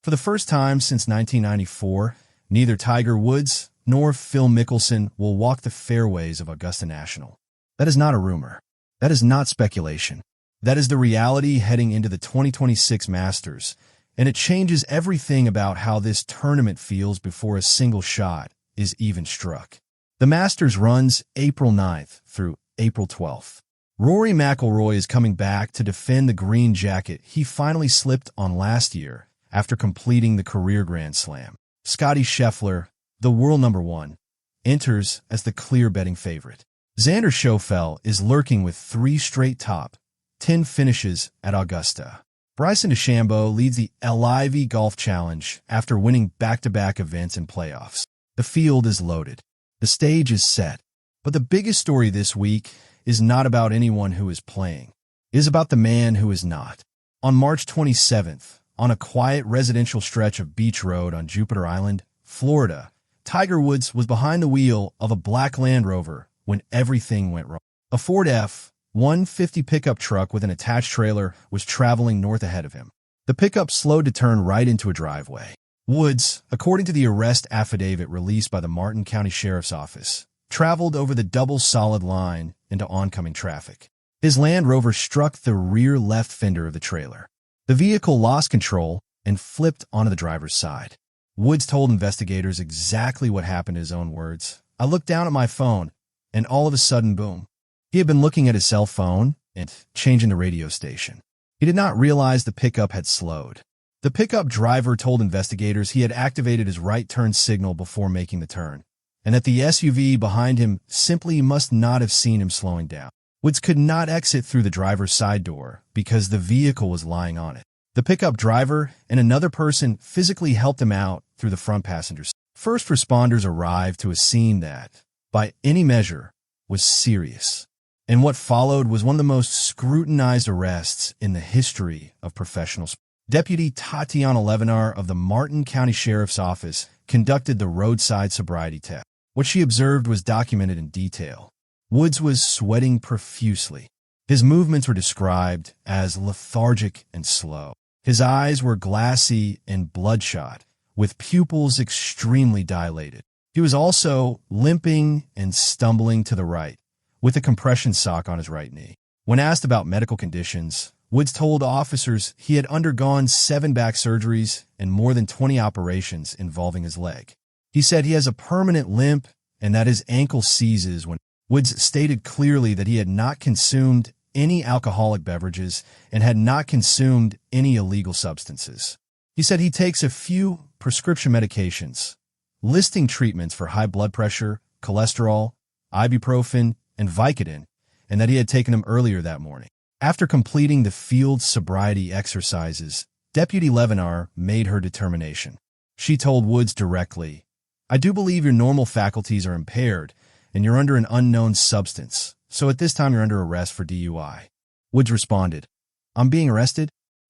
For the first time since 1994, neither Tiger Woods nor Phil Mickelson will walk the fairways of Augusta National. That is not a rumor. That is not speculation. That is the reality heading into the 2026 Masters, and it changes everything about how this tournament feels before a single shot is even struck. The Masters runs April 9th through April 12th. Rory McIlroy is coming back to defend the green jacket he finally slipped on last year after completing the career Grand Slam. Scottie Scheffler, the world number one, enters as the clear betting favorite. Xander Schauffele is lurking with 3 straight top 10 finishes at Augusta. Bryson DeChambeau leads the LIV Golf Challenge after winning back-to-back events and playoffs. The field is loaded. The stage is set. But the biggest story this week is not about anyone who is playing. It is about the man who is not. On March 27th, on a quiet residential stretch of Beach Road on Jupiter Island, Florida, Tiger Woods was behind the wheel of a black Land Rover when everything went wrong. A Ford F-150 pickup truck with an attached trailer was traveling north ahead of him. The pickup slowed to turn right into a driveway. Woods, according to the arrest affidavit released by the Martin County Sheriff's Office, traveled over the double solid line into oncoming traffic. His Land Rover struck the rear left fender of the trailer. The vehicle lost control and flipped onto the driver's side. Woods told investigators exactly what happened in his own words. "I looked down at my phone, and all of a sudden, boom." He had been looking at his cell phone and changing the radio station. He did not realize the pickup had slowed. The pickup driver told investigators he had activated his right turn signal before making the turn, and that the SUV behind him simply must not have seen him slowing down. Woods could not exit through the driver's side door because the vehicle was lying on it. The pickup driver and another person physically helped him out through the front passenger side. First responders arrived to a scene that, by any measure, was serious. And what followed was one of the most scrutinized arrests in the history of professional sports. Deputy Tatiana Levinar of the Martin County Sheriff's Office conducted the roadside sobriety test. What she observed was documented in detail. Woods was sweating profusely. His movements were described as lethargic and slow. His eyes were glassy and bloodshot, with pupils extremely dilated. He was also limping and stumbling to the right, with a compression sock on his right knee. When asked about medical conditions, Woods told officers he had undergone 7 back surgeries and more than 20 operations involving his leg. He said he has a permanent limp and that his ankle seizes when Woods stated clearly that he had not consumed any alcoholic beverages and had not consumed any illegal substances. He said he takes a few prescription medications, listing treatments for high blood pressure, cholesterol, ibuprofen, and Vicodin, and that he had taken them earlier that morning. After completing the field sobriety exercises, Deputy Levinar made her determination. She told Woods directly, "I do believe your normal faculties are impaired, and you're under an unknown substance, so at this time you're under arrest for DUI." Woods responded, "I'm being arrested?"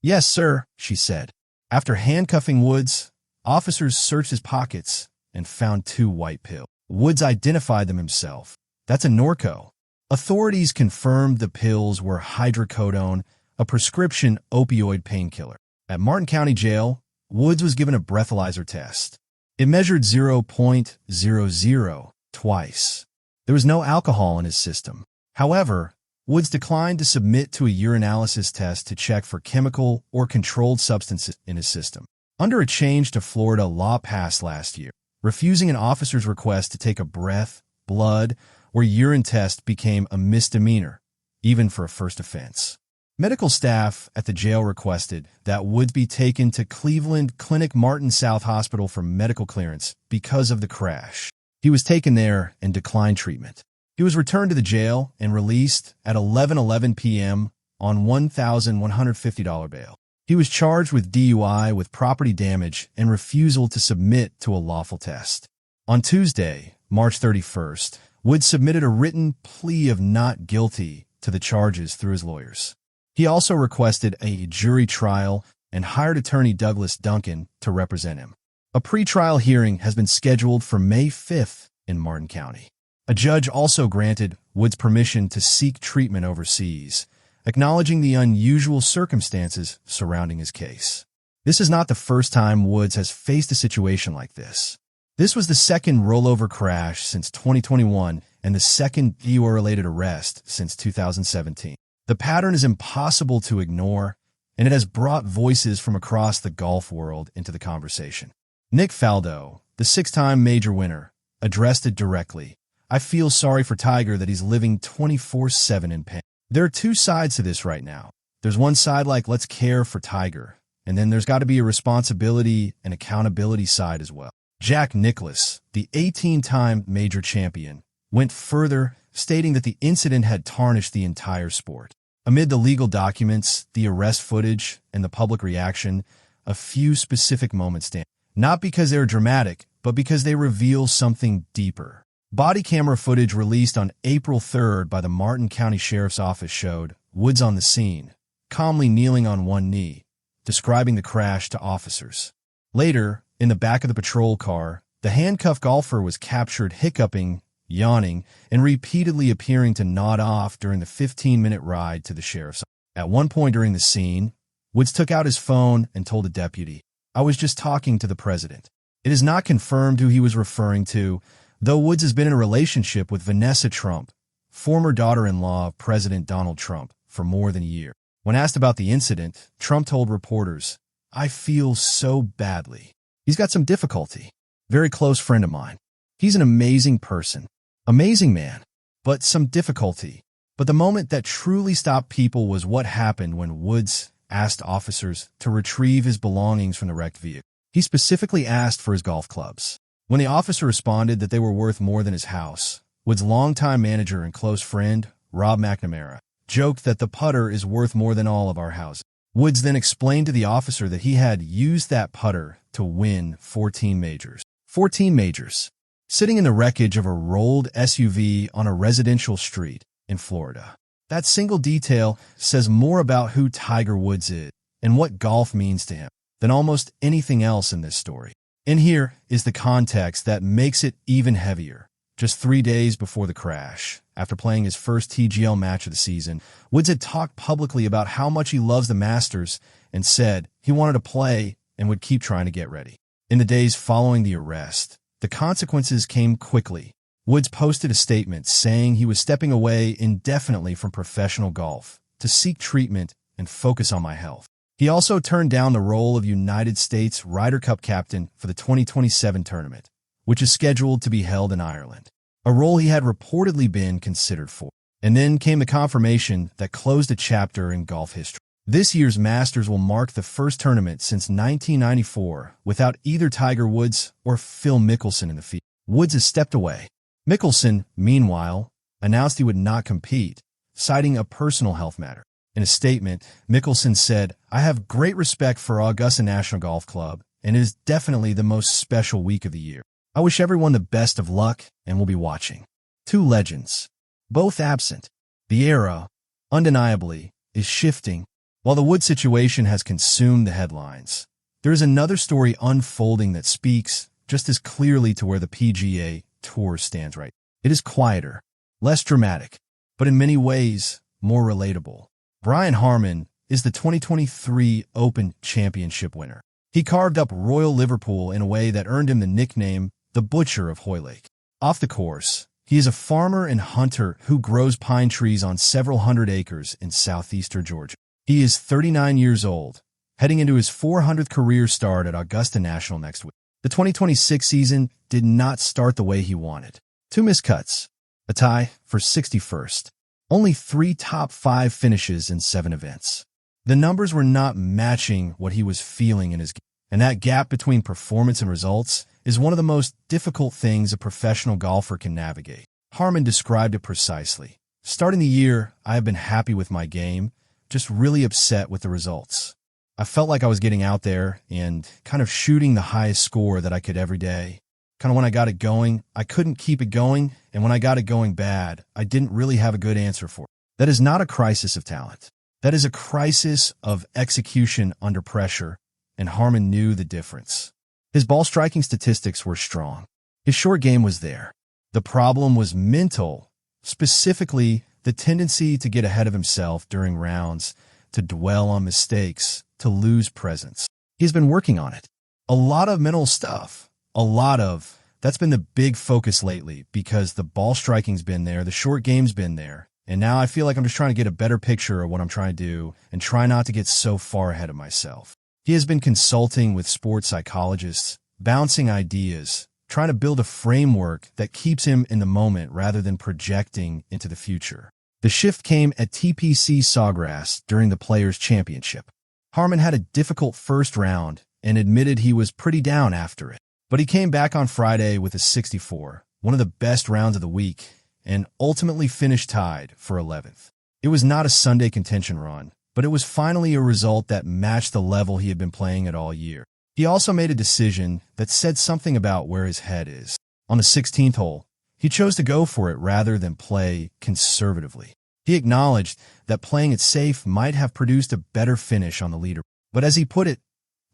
"Yes, sir," she said. After handcuffing Woods, officers searched his pockets and found 2 white pills. Woods identified them himself. "That's a Norco." Authorities confirmed the pills were hydrocodone, a prescription opioid painkiller. At Martin County Jail, Woods was given a breathalyzer test. It measured 0.00 twice. There was no alcohol in his system. However, Woods declined to submit to a urinalysis test to check for chemical or controlled substances in his system. Under a change to Florida law passed last year, refusing an officer's request to take a breath, blood, or urine test became a misdemeanor, even for a first offense. Medical staff at the jail requested that Woods be taken to Cleveland Clinic Martin South Hospital for medical clearance because of the crash. He was taken there and declined treatment. He was returned to the jail and released at 11:11 p.m. on $1,150 bail. He was charged with DUI with property damage and refusal to submit to a lawful test. On Tuesday, March 31st, Woods submitted a written plea of not guilty to the charges through his lawyers. He also requested a jury trial and hired attorney Douglas Duncan to represent him. A pretrial hearing has been scheduled for May 5th in Martin County. A judge also granted Woods permission to seek treatment overseas, acknowledging the unusual circumstances surrounding his case. This is not the first time Woods has faced a situation like this. This was the second rollover crash since 2021 and the second DUI-related arrest since 2017. The pattern is impossible to ignore, and it has brought voices from across the golf world into the conversation. Nick Faldo, the six-time major winner, addressed it directly. I feel sorry for Tiger that he's living 24/7 in pain. There are two sides to this right now. There's one side like, let's care for Tiger, and then there's got to be a responsibility and accountability side as well. Jack Nicklaus, the 18-time major champion, went further, stating that the incident had tarnished the entire sport. Amid the legal documents, the arrest footage, and the public reaction, a few specific moments stand. Not because they're dramatic, but because they reveal something deeper. Body camera footage released on April 3rd by the Martin County Sheriff's Office showed Woods on the scene, calmly kneeling on one knee, describing the crash to officers. Later, in the back of the patrol car, the handcuffed golfer was captured hiccuping, yawning, and repeatedly appearing to nod off during the 15-minute ride to the sheriff's office. At one point during the scene, Woods took out his phone and told a deputy, "I was just talking to the president." It is not confirmed who he was referring to, though Woods has been in a relationship with Vanessa Trump, former daughter-in-law of President Donald Trump, for more than a year. When asked about the incident, Trump told reporters, "I feel so badly. He's got some difficulty. Very close friend of mine. He's an amazing person. Amazing man. But some difficulty." But the moment that truly stopped people was what happened when Woods asked officers to retrieve his belongings from the wrecked vehicle. He specifically asked for his golf clubs. When the officer responded that they were worth more than his house, Woods' longtime manager and close friend, Rob McNamara, joked that the putter is worth more than all of our houses. Woods then explained to the officer that he had used that putter to win 14 majors. 14 majors. Sitting in the wreckage of a rolled SUV on a residential street in Florida. That single detail says more about who Tiger Woods is and what golf means to him than almost anything else in this story. And here is the context that makes it even heavier. Just 3 days before the crash, after playing his first TGL match of the season, Woods had talked publicly about how much he loves the Masters and said he wanted to play and would keep trying to get ready. In the days following the arrest, the consequences came quickly. Woods posted a statement saying he was stepping away indefinitely from professional golf to seek treatment and focus on my health. He also turned down the role of United States Ryder Cup captain for the 2027 tournament, which is scheduled to be held in Ireland, a role he had reportedly been considered for. And then came the confirmation that closed a chapter in golf history. This year's Masters will mark the first tournament since 1994 without either Tiger Woods or Phil Mickelson in the field. Woods has stepped away. Mickelson, meanwhile, announced he would not compete, citing a personal health matter. In a statement, Mickelson said, "I have great respect for Augusta National Golf Club, and it is definitely the most special week of the year. I wish everyone the best of luck, and we'll be watching." Two legends, both absent. The era, undeniably, is shifting. While the Woods situation has consumed the headlines, there is another story unfolding that speaks just as clearly to where the PGA Tour stands right. It is quieter, less dramatic, but in many ways more relatable. Brian Harman is the 2023 Open Championship winner. He carved up Royal Liverpool in a way that earned him the nickname the Butcher of Hoylake. Off the course, he is a farmer and hunter who grows pine trees on several hundred acres in southeastern Georgia. He is 39 years old, heading into his 400th career start at Augusta National next week. The 2026 season did not start the way he wanted. 2 missed cuts, a tie for 61st. Only 3 top 5 finishes in 7 events. The numbers were not matching what he was feeling in his game, and that gap between performance and results is one of the most difficult things a professional golfer can navigate. Harman described it precisely. "Starting the year, I have been happy with my game, just really upset with the results. I felt like I was getting out there and kind of shooting the highest score that I could every day. Kind of when I got it going, I couldn't keep it going, and when I got it going bad, I didn't really have a good answer for it." That is not a crisis of talent. That is a crisis of execution under pressure, and Harman knew the difference. His ball striking statistics were strong. His short game was there. The problem was mental, specifically the tendency to get ahead of himself during rounds, to dwell on mistakes, to lose presence. He's been working on it. A lot of mental stuff. That's been the big focus lately because the ball striking's been there, the short game's been there, and now I feel like I'm just trying to get a better picture of what I'm trying to do and try not to get so far ahead of myself. He has been consulting with sports psychologists, bouncing ideas, trying to build a framework that keeps him in the moment rather than projecting into the future. The shift came at TPC Sawgrass during the Players' Championship. Harman had a difficult first round and admitted he was pretty down after it. But he came back on Friday with a 64, one of the best rounds of the week, and ultimately finished tied for 11th. It was not a Sunday contention run, but it was finally a result that matched the level he had been playing at all year. He also made a decision that said something about where his head is. On the 16th hole, he chose to go for it rather than play conservatively. He acknowledged that playing it safe might have produced a better finish on the leaderboard. But as he put it,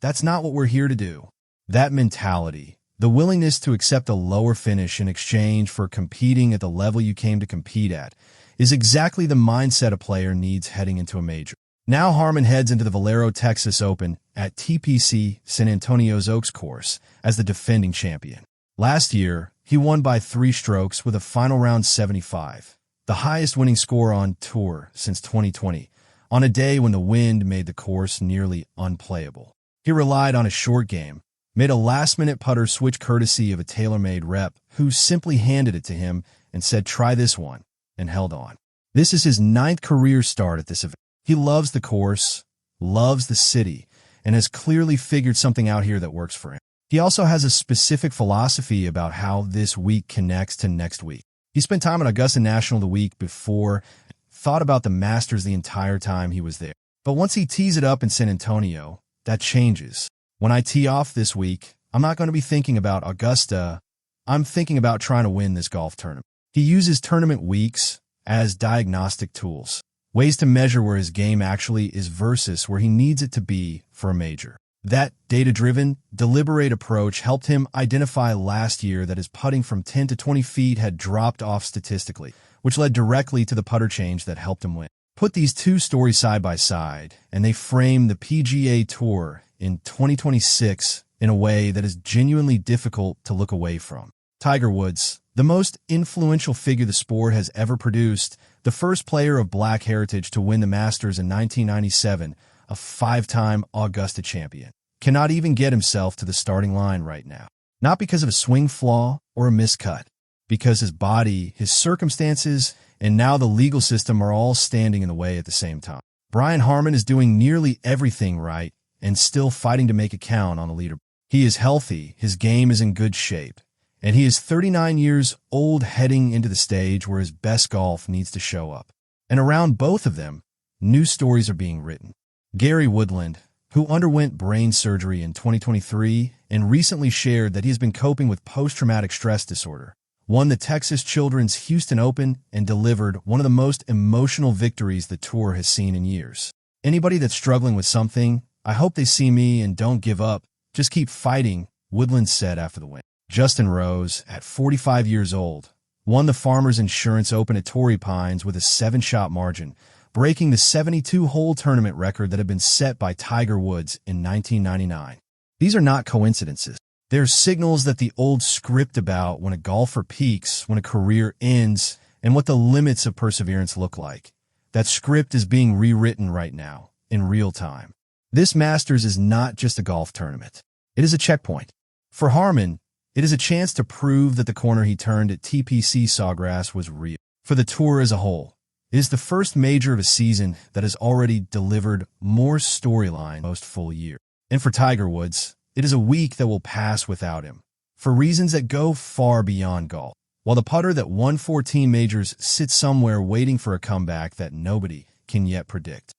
that's not what we're here to do. That mentality, the willingness to accept a lower finish in exchange for competing at the level you came to compete at, is exactly the mindset a player needs heading into a major. Now Harman heads into the Valero Texas Open at TPC San Antonio's Oaks course as the defending champion. Last year, he won by 3 strokes with a final round 75, the highest winning score on tour since 2020, on a day when the wind made the course nearly unplayable. He relied on a short game, made a last-minute putter switch courtesy of a tailor-made rep who simply handed it to him and said, "Try this one," and held on. This is his 9th career start at this event. He loves the course, loves the city, and has clearly figured something out here that works for him. He also has a specific philosophy about how this week connects to next week. He spent time at Augusta National the week before, thought about the Masters the entire time he was there. But once he tees it up in San Antonio, that changes. When I tee off this week, I'm not going to be thinking about Augusta. I'm thinking about trying to win this golf tournament. He uses tournament weeks as diagnostic tools, ways to measure where his game actually is versus where he needs it to be for a major. That data-driven, deliberate approach helped him identify last year that his putting from 10 to 20 feet had dropped off statistically, which led directly to the putter change that helped him win. Put these two stories side by side, and they frame the PGA Tour in 2026 in a way that is genuinely difficult to look away from. Tiger Woods, the most influential figure the sport has ever produced, the first player of black heritage to win the Masters in 1997, a 5-time Augusta champion, cannot even get himself to the starting line right now. Not because of a swing flaw or a miscut, because his body, his circumstances, and now the legal system are all standing in the way at the same time. Brian Harman is doing nearly everything right and still fighting to make it count on the leaderboard. He is healthy, his game is in good shape, and he is 39 years old heading into the stage where his best golf needs to show up. And around both of them, new stories are being written. Gary Woodland, who underwent brain surgery in 2023 and recently shared that he has been coping with post-traumatic stress disorder, won the Texas Children's Houston Open and delivered one of the most emotional victories the tour has seen in years. Anybody that's struggling with something, I hope they see me and don't give up. Just keep fighting, Woodland said after the win. Justin Rose, at 45 years old, won the Farmers Insurance Open at Torrey Pines with a 7-shot margin, breaking the 72-hole tournament record that had been set by Tiger Woods in 1999. These are not coincidences. They're signals that the old script about when a golfer peaks, when a career ends, and what the limits of perseverance look like. That script is being rewritten right now, in real time. This Masters is not just a golf tournament. It is a checkpoint. For Harman, it is a chance to prove that the corner he turned at TPC Sawgrass was real. For the tour as a whole, it is the first major of a season that has already delivered more storyline most full year. And for Tiger Woods, it is a week that will pass without him, for reasons that go far beyond golf. While the putter that won 14 majors sits somewhere waiting for a comeback that nobody can yet predict.